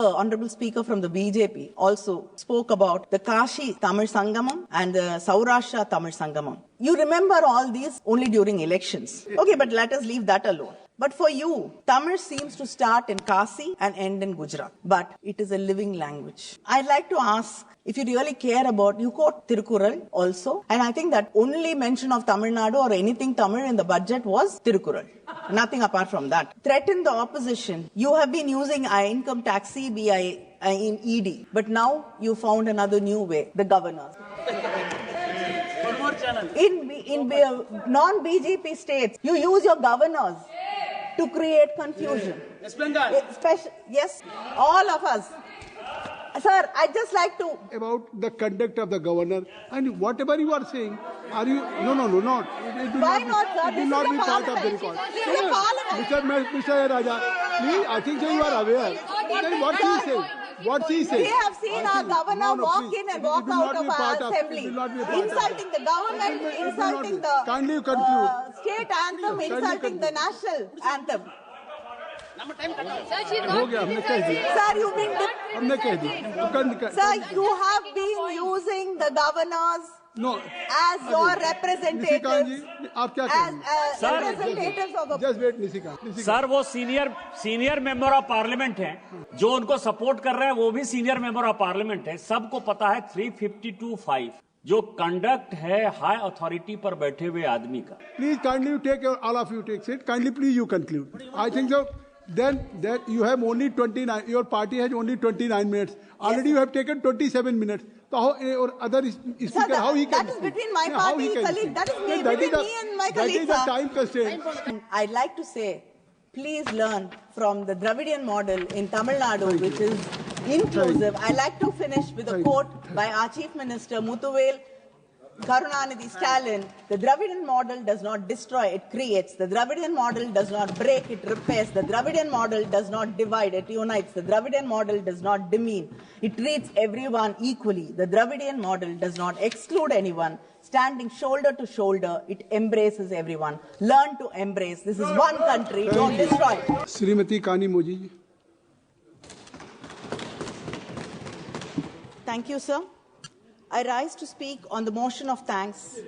The Honorable Speaker from the BJP also spoke about the Kashi Tamil Sangamam and the Saurashtra Tamil Sangamam. You remember all these only during elections. Okay, but let us leave that alone. But for you, Tamil seems to start in Kasi and end in Gujarat. But it is a living language. I'd like to ask, if you really care about, you quote Tirukkural also. And I think that only mention of Tamil Nadu or anything Tamil in the budget was Tirukkural. Nothing apart from that. Threaten the opposition. You have been using income tax, CBI in ED. But now you found another new way, the governors. In non-BJP states, you use your governors to create confusion. Yes, all of us. Sir, I'd just like to... About the conduct of the governor, and whatever you are saying, are you... No, not. Why not, sir? It will not be part of the record. This is a parliament. Mr. Raja, please, I think so you are aware. Then what he said? What he said? We have seen our governor walk in and walk out of our assembly. Insulting the government, insulting the state anthem, insulting the national anthem. Sir, you've been... Sir, you have been using the governors as your representatives. As representatives of... Just wait, Nisika. Sir वो senior member of parliament हैं, जो उनको support कर रहे हैं वो भी senior member of parliament हैं. सबको पता है 352(5) जो कंडक्ट है हाई अथॉरिटी पर बैठे हुए आदमी का. Please kindly you take all of you take it. Kindly please you conclude. I think so. Then that you have only 29. Your party has only 29 minutes. Already you have taken 27 minutes. So how, or other speaker, Sir, how he can? That is between my party colleague. That is me, between me and my colleague. That is the time constraint. I'd like to say, please learn from the Dravidian model in Tamil Nadu, which is inclusive. I'd like to finish with a quote by our Chief Minister Muthuvel Karunanidhi Stalin. The Dravidian model does not destroy, it creates. The Dravidian model does not break, it repairs. The Dravidian model does not divide, it unites. The Dravidian model does not demean, it treats everyone equally. The Dravidian model does not exclude anyone. Standing shoulder to shoulder, it embraces everyone. Learn to embrace. This is one country, don't destroy it. Srimati Kanimozhi. Thank you, sir. I rise to speak on the motion of thanks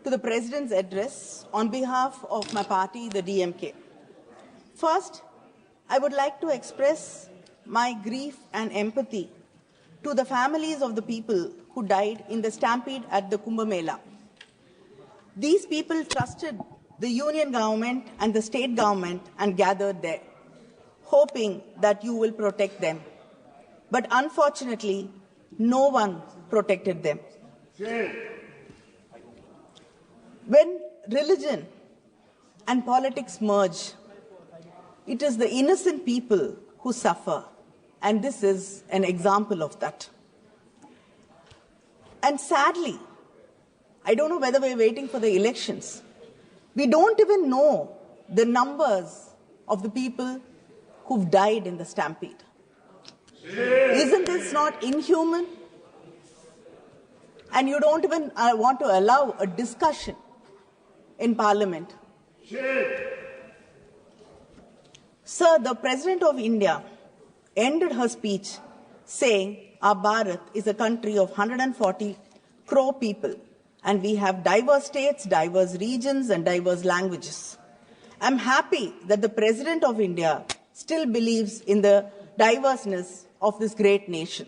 to the President's address on behalf of my party, the DMK. First, I would like to express my grief and empathy to the families of the people who died in the stampede at the Kumbh Mela. These people trusted the union government and the state government and gathered there, hoping that you will protect them. But unfortunately, no one protected them. When religion and politics merge, it is the innocent people who suffer, and this is an example of that. And sadly, I don't know whether we're waiting for the elections. We don't even know the numbers of the people who've died in the stampede. Isn't this not inhuman? And you don't even want to allow a discussion in Parliament. Sir, the President of India ended her speech saying our Bharat is a country of 140 crore people and we have diverse states, diverse regions and diverse languages. I'm happy that the President of India still believes in the diverseness of this great nation.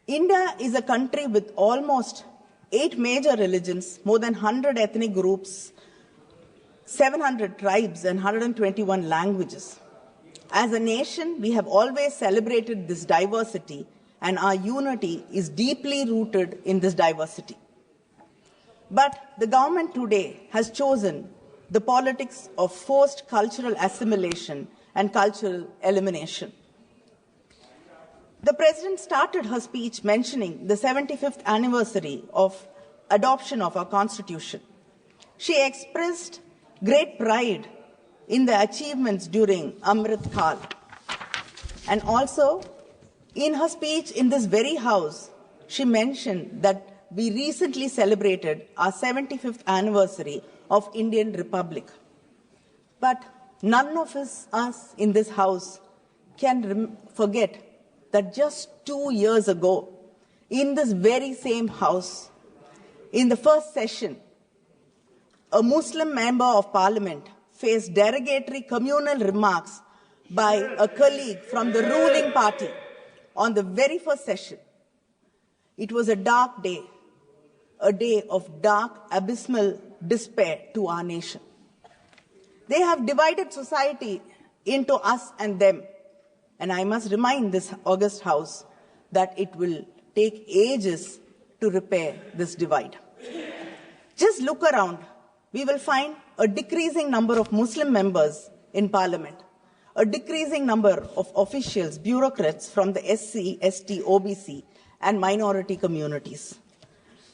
India is a country with almost 8 major religions, more than 100 ethnic groups, 700 tribes and 121 languages. As a nation, we have always celebrated this diversity and our unity is deeply rooted in this diversity. But the government today has chosen the politics of forced cultural assimilation and cultural elimination. The President started her speech mentioning the 75th anniversary of adoption of our Constitution. She expressed great pride in the achievements during Amrit Kal. And also, in her speech in this very house, she mentioned that we recently celebrated our 75th anniversary of Indian Republic. But none of us in this house can forget that just 2 years ago, in this very same house, in the first session, a Muslim member of parliament faced derogatory communal remarks by a colleague from the ruling party on the very first session. It was a dark day, a day of dark, abysmal despair to our nation. They have divided society into us and them. And I must remind this august house that it will take ages to repair this divide. Just look around. We will find a decreasing number of Muslim members in parliament, a decreasing number of officials, bureaucrats from the SC, ST, OBC, and minority communities.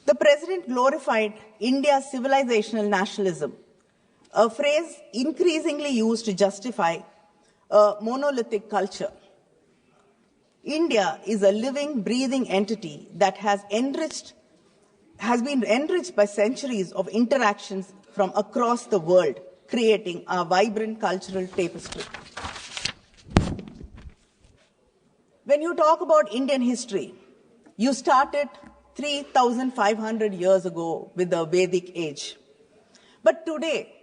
The president glorified India's civilizational nationalism, a phrase increasingly used to justify a monolithic culture. India is a living, breathing entity that has been enriched by centuries of interactions from across the world, creating a vibrant cultural tapestry. When you talk about Indian history, you started 3,500 years ago with the Vedic age. But today,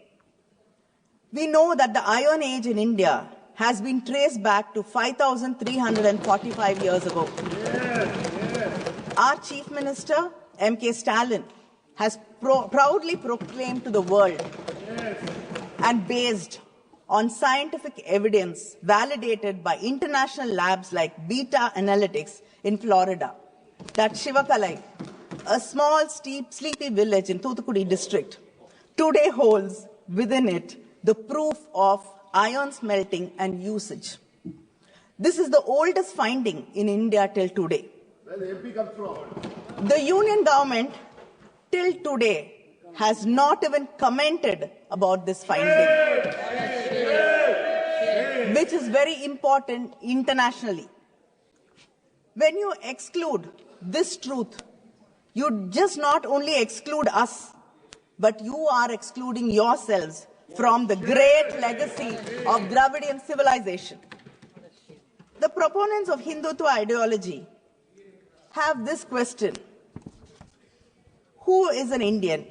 we know that the Iron Age in India has been traced back to 5,345 years ago. Our Chief Minister, M.K. Stalin, has proudly proclaimed to the world and based on scientific evidence validated by international labs like Beta Analytics in Florida, that Shivakalai, a small, sleepy village in Thoothukudi district, today holds within it the proof of iron smelting and usage. This is the oldest finding in India till today. Where the MP comes from? The union government till today has not even commented about this finding, which is very important internationally. When you exclude this truth, you just not only exclude us, but you are excluding yourselves from the great legacy of Dravidian civilization. The proponents of Hindutva ideology have this question: who is an Indian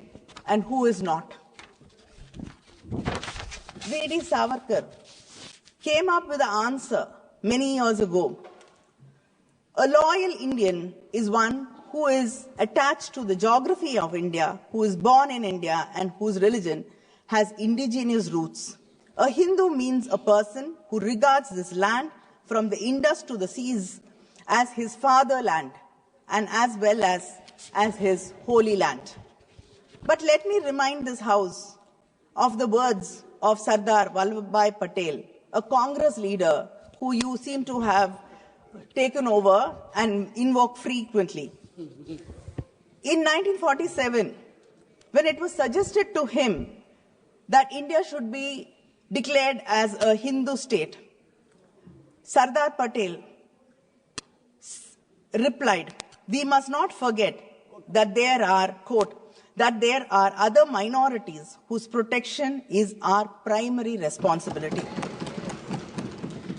and who is not? V.D. Savarkar came up with an answer many years ago. A loyal Indian is one who is attached to the geography of India, who is born in India, and whose religion has indigenous roots. A Hindu means a person who regards this land from the Indus to the seas as his fatherland and as well as his holy land. But let me remind this House of the words of Sardar Patel, a Congress leader who you seem to have taken over and invoke frequently. In 1947, when it was suggested to him that India should be declared as a Hindu state, Sardar Patel replied, "We must not forget that there are, quote, that there are other minorities whose protection is our primary responsibility."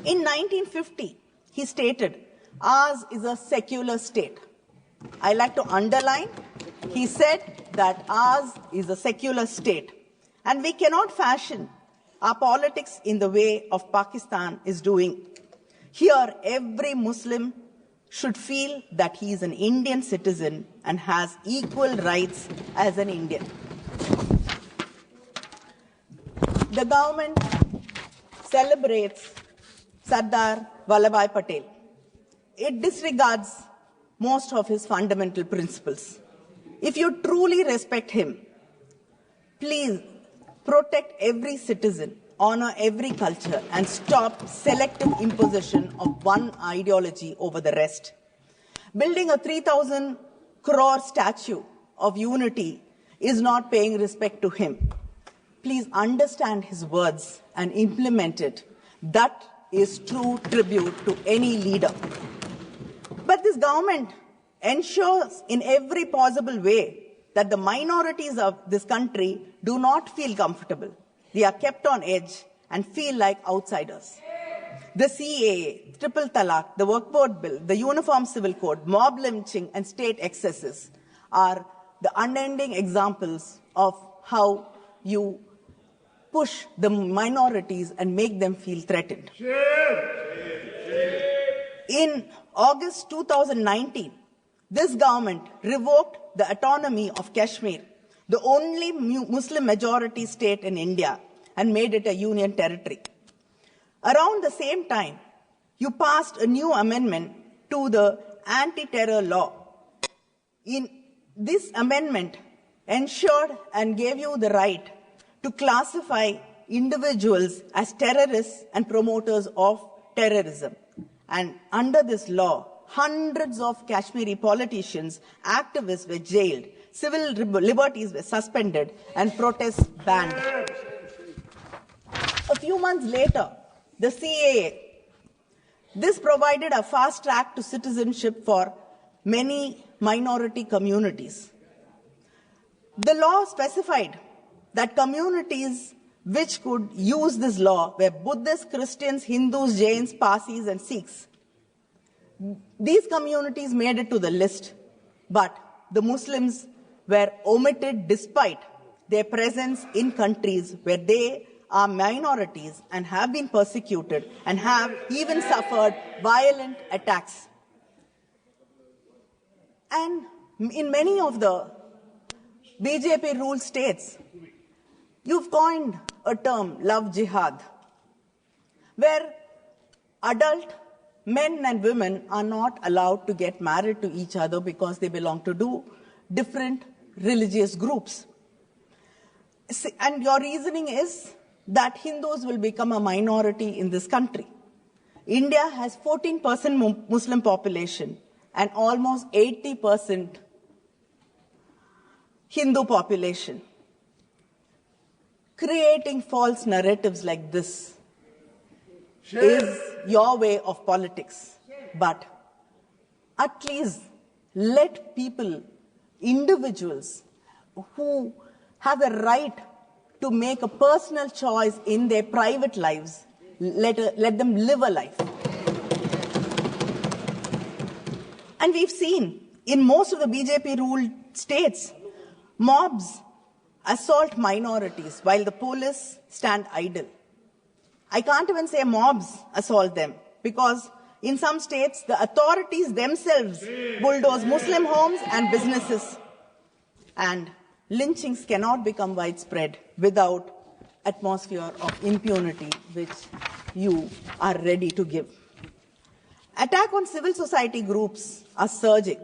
In 1950, he stated, "Ours is a secular state." I like to underline, he said that ours is a secular state. And we cannot fashion our politics in the way of Pakistan is doing. Here, every Muslim should feel that he is an Indian citizen and has equal rights as an Indian. The government celebrates Sardar Vallabhbhai Patel. It disregards most of his fundamental principles. If you truly respect him, please protect every citizen, honor every culture, and stop selective imposition of one ideology over the rest. Building a 3,000 crore statue of unity is not paying respect to him. Please understand his words and implement it. That is true tribute to any leader. But this government ensures in every possible way that the minorities of this country do not feel comfortable. They are kept on edge and feel like outsiders. The CAA, Triple Talaq, the Work Board Bill, the Uniform Civil Code, mob lynching and state excesses are the unending examples of how you push the minorities and make them feel threatened. In August 2019, this government revoked the autonomy of Kashmir, the only Muslim majority state in India, and made it a union territory. Around the same time, you passed a new amendment to the anti-terror law. In this amendment ensured and gave you the right to classify individuals as terrorists and promoters of terrorism. And under this law, hundreds of Kashmiri politicians, activists were jailed, civil liberties were suspended, and protests banned. A few months later, the CAA, this provided a fast track to citizenship for many minority communities. The law specified that communities which could use this law were Buddhists, Christians, Hindus, Jains, Parsis, and Sikhs. These communities made it to the list, but the Muslims were omitted despite their presence in countries where they are minorities and have been persecuted and have even suffered violent attacks. And in many of the BJP-ruled states, you've coined a term, love jihad, where adult men and women are not allowed to get married to each other because they belong to different religious groups. And your reasoning is that Hindus will become a minority in this country. India has 14% Muslim population and almost 80% Hindu population. Creating false narratives like this is your way of politics. But at least let people, individuals who have the right to make a personal choice in their private lives, let them live a life. And we've seen in most of the BJP-ruled states, mobs assault minorities while the police stand idle. I can't even say mobs assault them because in some states, the authorities themselves bulldoze Muslim homes and businesses. And lynchings cannot become widespread without atmosphere of impunity which you are ready to give. Attack on civil society groups are surging.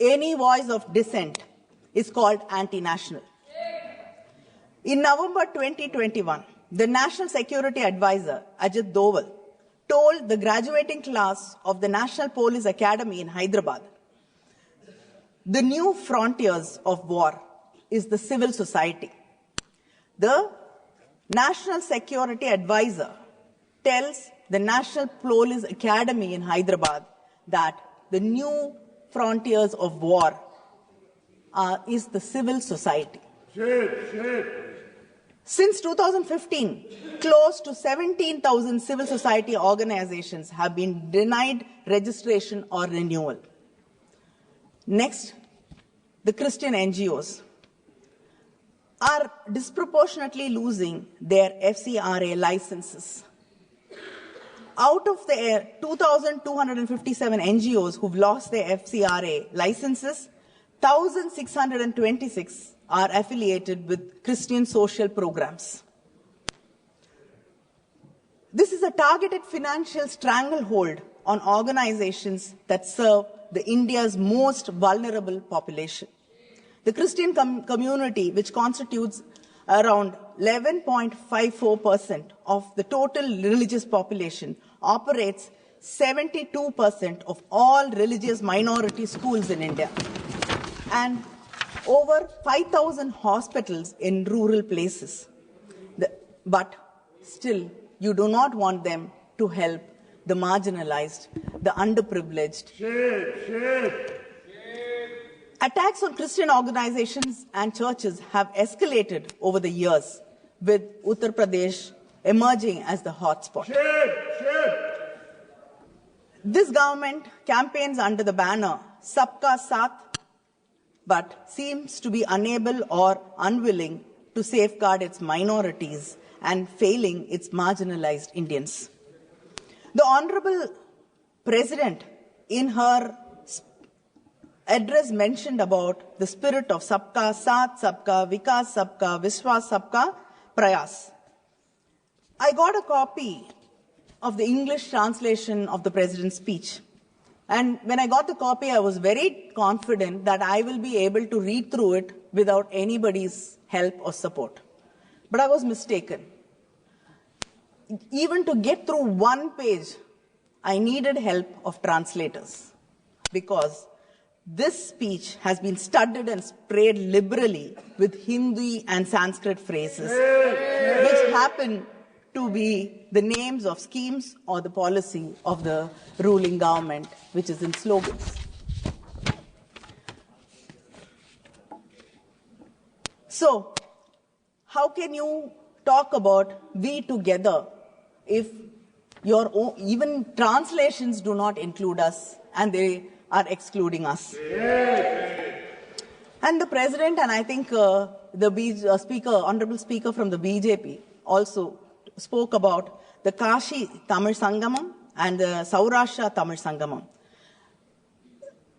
Any voice of dissent is called anti-national. In November 2021, the National Security Advisor, Ajit Doval, told the graduating class of the National Police Academy in Hyderabad, the new frontiers of war is the civil society. The National Security Advisor tells the National Police Academy in Hyderabad that the new frontiers of war is the civil society. Since 2015, close to 17,000 civil society organizations have been denied registration or renewal. Next, the Christian NGOs are disproportionately losing their FCRA licenses. Out of the 2,257 NGOs who've lost their FCRA licenses, 1,626 are affiliated with Christian social programs. This is a targeted financial stranglehold on organizations that serve the India's most vulnerable population. The Christian community, which constitutes around 11.54% of the total religious population, operates 72% of all religious minority schools in India, and over 5,000 hospitals in rural places. But still, you do not want them to help the marginalized, the underprivileged. Attacks on Christian organizations and churches have escalated over the years, with Uttar Pradesh emerging as the hotspot. This government campaigns under the banner Sabka Saath, but seems to be unable or unwilling to safeguard its minorities and failing its marginalized Indians. The Honorable President, in her address, mentioned about the spirit of Sabka Saath, Sabka Vikas, Sabka Vishwas, Sabka Prayas. I got a copy of the English translation of the President's speech. And when I got the copy, I was very confident that I will be able to read through it without anybody's help or support. But I was mistaken. Even to get through one page, I needed help of translators, because this speech has been studded and sprayed liberally with Hindi and Sanskrit phrases, which happen to be the names of schemes or the policy of the ruling government, which is in slogans. So, how can you talk about we together if your own, even translations do not include us and they are excluding us? And the President, and I think the Honorable Speaker from the BJP also spoke about the Kashi Tamil Sangamam and the Saurashtra Tamil Sangamam.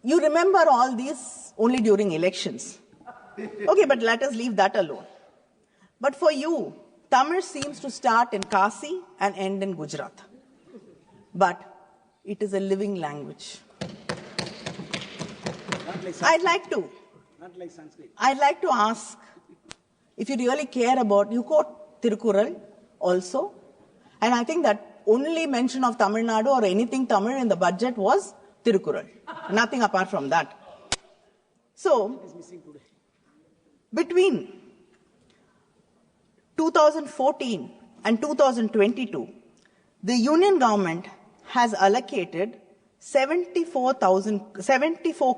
You remember all these only during elections. Okay, but let us leave that alone. But for you, Tamil seems to start in Kasi and end in Gujarat. But it is a living language. I'd like to ask, if you really care about, you quote Tirukural also, and I think that only mention of Tamil Nadu or anything Tamil in the budget was Tirukural. Nothing apart from that. So, between 2014 and 2022, the Union government has allocated 74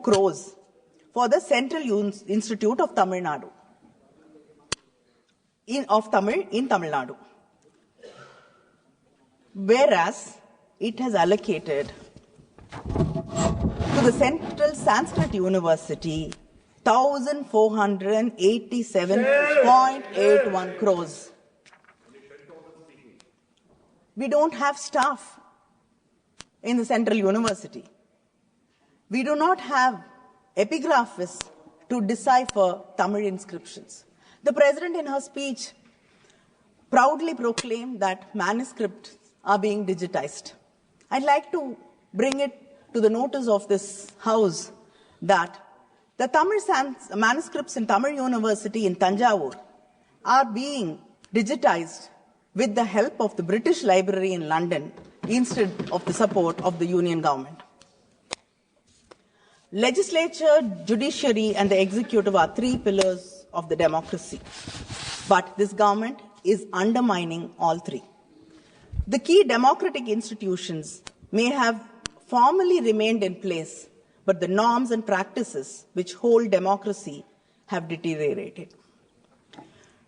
crores for the Central Institute of Tamil Nadu, in Tamil Nadu. Whereas it has allocated to the Central Sanskrit University 1,487.81 crores. We don't have staff in the Central University. We do not have epigraphists to decipher Tamil inscriptions. The President in her speech proudly proclaimed that manuscripts are being digitized. I'd like to bring it to the notice of this House that the Tamil manuscripts in Tamil University in Tanjavur are being digitized with the help of the British Library in London instead of the support of the Union government. Legislature, judiciary, and the executive are three pillars of the democracy. But this government is undermining all three. The key democratic institutions may have formally remained in place, but the norms and practices which hold democracy have deteriorated.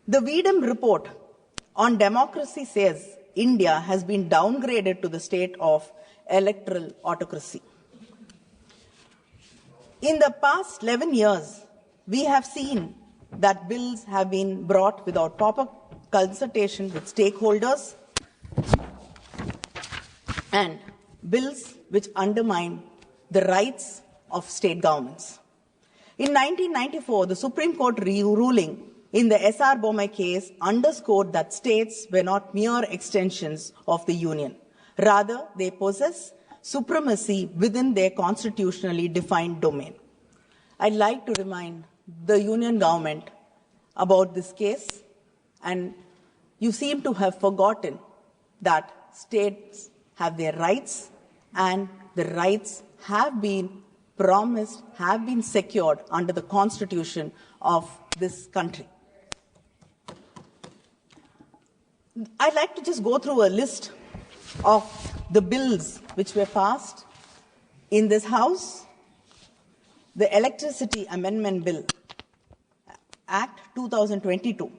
The Wiedem report on democracy says India has been downgraded to the state of electoral autocracy. In the past 11 years, we have seen that bills have been brought without proper consultation with stakeholders and bills which undermine the rights of state governments. In 1994, the Supreme Court ruling in the S.R. Bommai case underscored that states were not mere extensions of the Union. Rather, they possess supremacy within their constitutionally defined domain. I'd like to remind the Union government about this case, and you seem to have forgotten that states have their rights, and the rights have been promised, have been secured under the Constitution of this country. I'd like to just go through a list of the bills which were passed in this House. The Electricity Amendment Bill, Act 2022.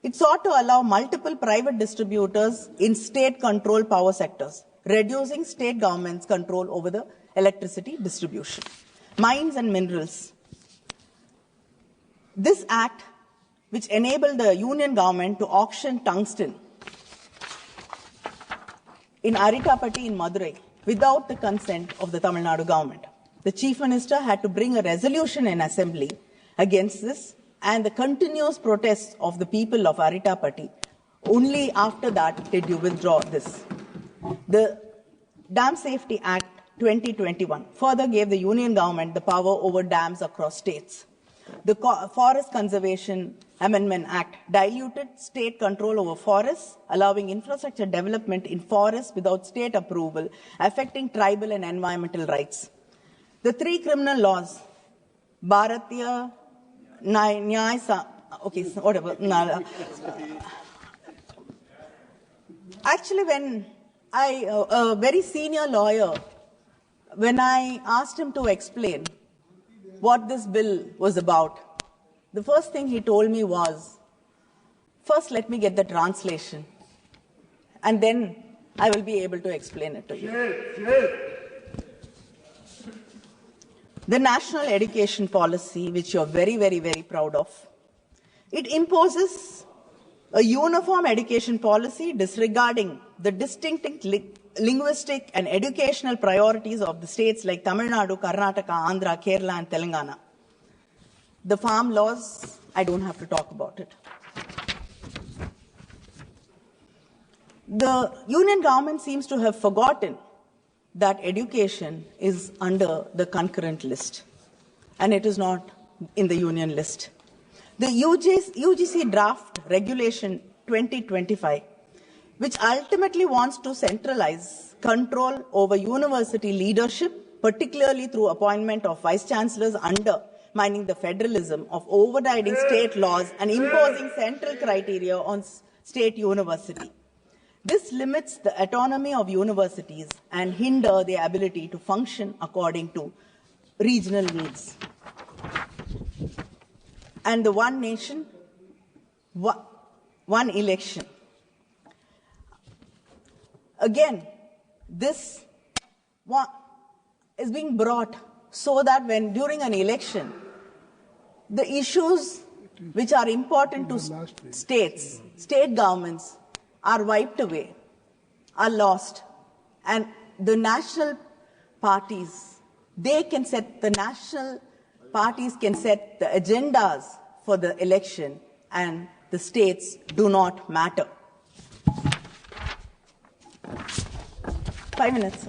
It sought to allow multiple private distributors in state-controlled power sectors. reducing state government's control over the electricity distribution. Mines and minerals. This act, which enabled the union government to auction tungsten in Aritapatti in Madurai without the consent of the Tamil Nadu government. The Chief Minister had to bring a resolution in Assembly against this, and the continuous protests of the people of Aritapatti. Only after that did you withdraw this. The Dam Safety Act 2021 further gave the union government the power over dams across states. The Forest Conservation Amendment Act diluted state control over forests, allowing infrastructure development in forests without state approval, affecting tribal and environmental rights. The three criminal laws, Bharatiya Nyaya, okay, whatever. Actually, when a very senior lawyer, when I asked him to explain what this bill was about, the first thing he told me was, first let me get the translation, and then I will be able to explain it to you. The national education policy, which you're very, very, very proud of, it imposes a uniform education policy disregarding the distinct linguistic and educational priorities of the states like Tamil Nadu, Karnataka, Andhra, Kerala, and Telangana. The farm laws, I don't have to talk about it. The union government seems to have forgotten that education is under the concurrent list, and it is not in the union list. The UGC draft regulation 2025, which ultimately wants to centralize control over university leadership, particularly through appointment of vice-chancellors, undermining the federalism of overriding state laws and imposing central criteria on state university. This limits the autonomy of universities and hinder their ability to function according to regional needs. And the one nation, one election. Again, this is being brought so that when during an election, the issues which are important to states, state governments, are wiped away, are lost, and the national parties, the national parties can set the agendas for the election, and the states do not matter. 5 minutes.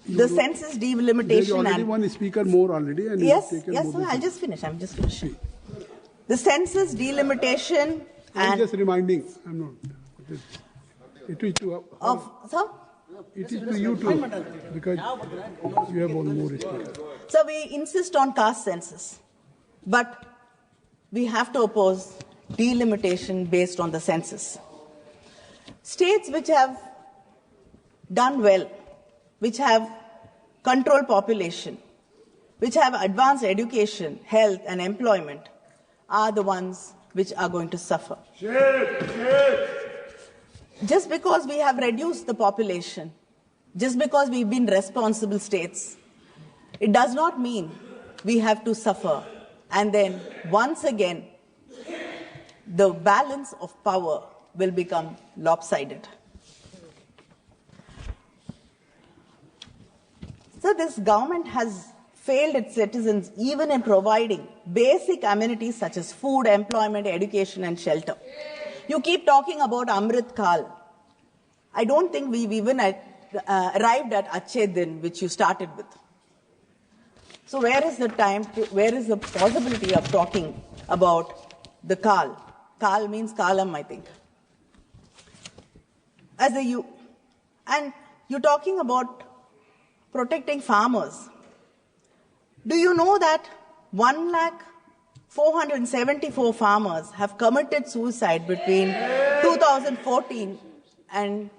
The census delimitation. There's already one speaker more already. And yes, so I'll just finish. I'm just finishing. The census delimitation. I'm just reminding. I'm not. It is to. Sir? It is to you too, because you have one more speaker. So we insist on caste census, but we have to oppose delimitation based on the census. States which have done well, which have controlled population, which have advanced education, health, and employment, are the ones which are going to suffer. Just because we have reduced the population, just because we've been responsible states, it does not mean we have to suffer. And then, once again, the balance of power will become lopsided. So this government has failed its citizens even in providing basic amenities such as food, employment, education, and shelter. You keep talking about Amrit Kal. I don't think we've even arrived at Acche Din, which you started with. So where is the where is the possibility of talking about the Kal? Kal means Kalam, I think. And you're talking about protecting farmers. Do you know that 1,474 farmers have committed suicide between 2014 and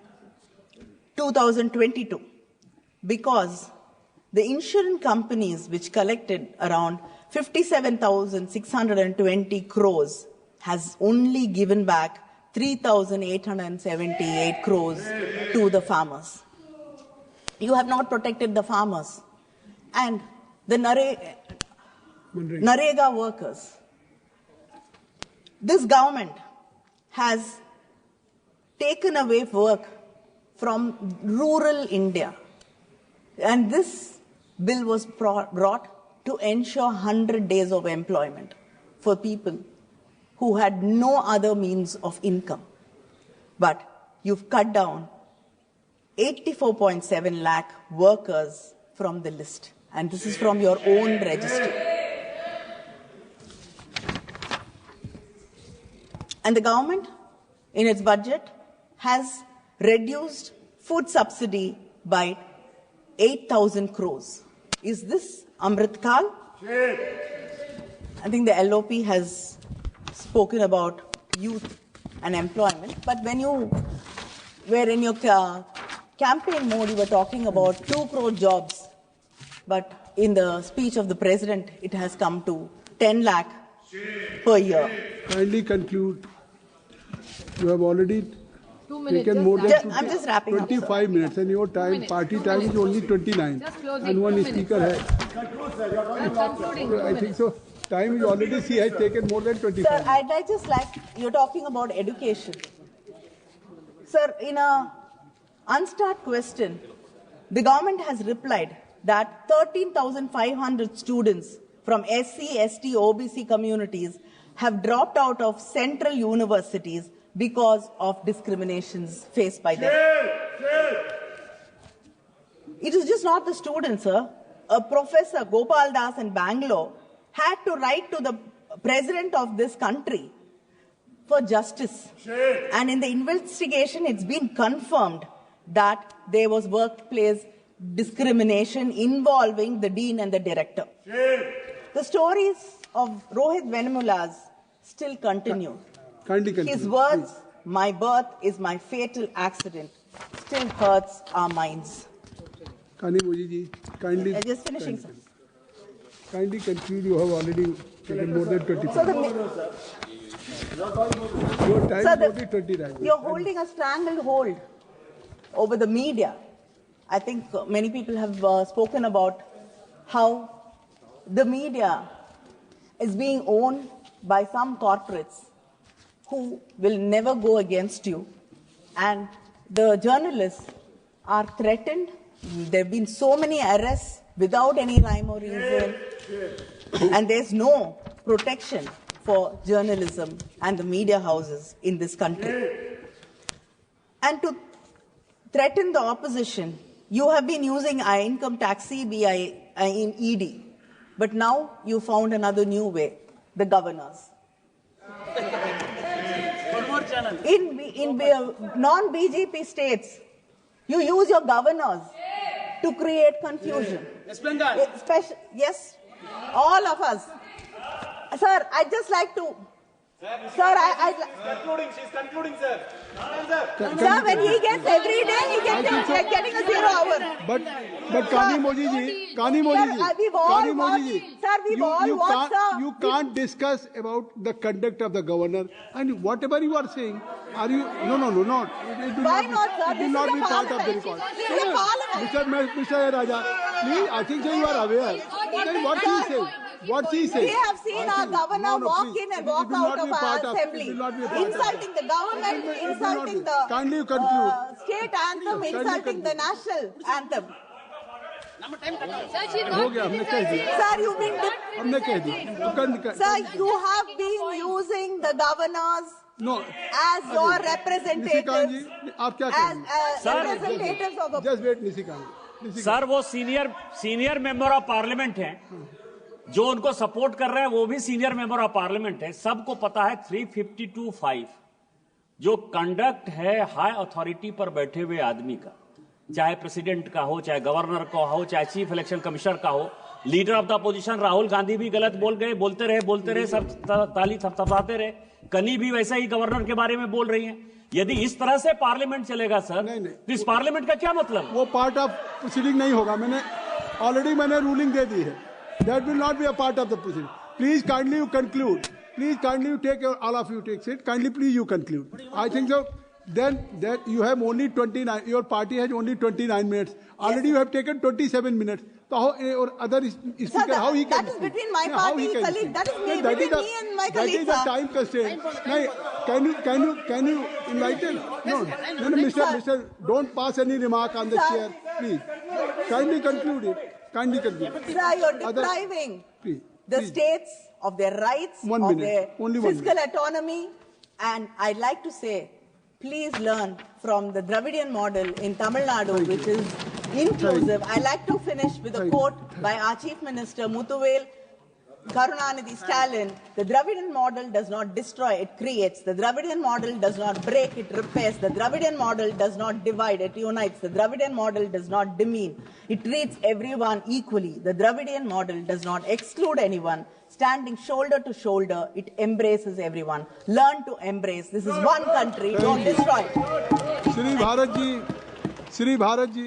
2022 because the insurance companies which collected around 57,620 crores has only given back 3,878 crores to the farmers. You have not protected the farmers and the Narega workers. This government has taken away work from rural India. And this bill was brought to ensure 100 days of employment for people who had no other means of income. But you've cut down 84.7 lakh workers from the list. And this is from your own registry. And the government, in its budget, has reduced food subsidy by 8,000 crores. Is this Amrit Kal? I think the LOP has spoken about youth and employment, but when you were in your campaign mode, you were talking about 2 crore jobs, but in the speech of the president, it has come to 10 lakh per year. Kindly conclude. You have already 2 minutes. taken more than I'm just wrapping 25 up, sir. minutes, and your time, party time is only 29. Just closing. And one 2 minutes. speaker has. Concluding. 2 I think minutes. so. Time is already, she has taken more than 25. Sir, I'd just like, you're talking about education. Sir, in a unstart question, the government has replied that 13,500 students from SC, ST, OBC communities have dropped out of central universities because of discriminations faced by them. It is just not the students, sir. A professor, Gopal Das in Bangalore, had to write to the president of this country for justice. And in the investigation, it's been confirmed that there was workplace discrimination involving the dean and the director. The stories of Rohit Venumalas still continue. Kindly conclude. His words, "My birth is my fatal accident," still hurts our minds. Kanimozhi ji, kindly. Just finishing, sir. Kindly conclude. You have already taken more than 25. So Your time Sir, is only 29. you're holding a stranglehold over the media. I think many people have spoken about how the media is being owned by some corporates who will never go against you. And the journalists are threatened. There have been so many arrests without any rhyme or reason. And there's no protection for journalism and the media houses in this country. And to threaten the opposition, you have been using income tax CBI in ED. But now you found another new way, the governors. In non-BJP states, you use your governors to create confusion. Yes, all of us. Sir, I'd just like to... Sir, She's concluding, sir. Sir, when he gets every day, he gets getting a 0 hour. But Kanimozhi ji, we've all watched, sir, we've all watched, sir. You can't discuss about the conduct of the governor, and whatever you are saying, are you? No. It will Why not, sir? It will not be part of the record. This is a parliament. Mr. Raja, please, I think so you are aware. Then what he says? What he says? We have seen our governor walk in and walk out of our assembly, insulting the government, insulting the state anthem, insulting the national anthem. हो गया हमने कह दिया Sir, you've been... हमने कह दिया Sir, you have been using the governors as your representatives, आप क्या as करेंगे representatives of the... Just wait, Nishikant sir वो सीनियर मेंबर ऑफ पार्लियामेंट हैं जो उनको सपोर्ट कर रहे हैं, वो भी सीनियर मेंबर ऑफ पार्लियामेंट है। सबको पता है 352(5) जो कंडक्ट है हाई अथॉरिटी पर बैठे हुए आदमी का, चाहे प्रेसिडेंट का हो, चाहे गवर्नर का हो, चाहे चीफ इलेक्शन कमिश्नर का हो। Leader of the opposition Rahul Gandhi भी गलत बोल गए, बोलते रहे, सब ताली थपथपाते रहे। कनी भी वैसा ही गवर्नर के बारे में बोल रही हैं। यदि इस तरह से पार्लियामेंट चलेगा सर, तो इस पार्लियामेंट का क्या मतलब? वो पार्ट ऑफ प्रोसीडिंग नहीं होगा। मैंने रूलिंग दे दी है। That will not be a part of the proceeding. Please kindly you conclude. Please kindly you take all of you take it. Kindly please you conclude. I think so. Then that you have only 29. Your party has only 29 minutes. Already you have taken 27 minutes. So how or other speaker Sir, how he can? that is between my how he party can colleague. speak? That is me, That between the- me and my That colleague, is the sir. time constraint. Can you enlighten? No, Mr. Don't pass any remark on the Sir. chair, please. Kindly conclude it. Kindly conclude. Sir, you're Other- depriving Please, the please. states of their rights, One of minute. their Only 1 fiscal autonomy. And I'd like to say, please learn from the Dravidian model in Tamil Nadu, Thank which you. is inclusive. I'd like to finish with a Thank quote by our Chief Minister, Muthuvel Karunanidhi Stalin. The Dravidian model does not destroy, it creates. The Dravidian model does not break, it repairs. The Dravidian model does not divide, it unites. The Dravidian model does not demean, it treats everyone equally. The Dravidian model does not exclude anyone. Standing shoulder to shoulder, it embraces everyone. Learn to embrace. This is one country, don't destroy it. Shri Bharat ji,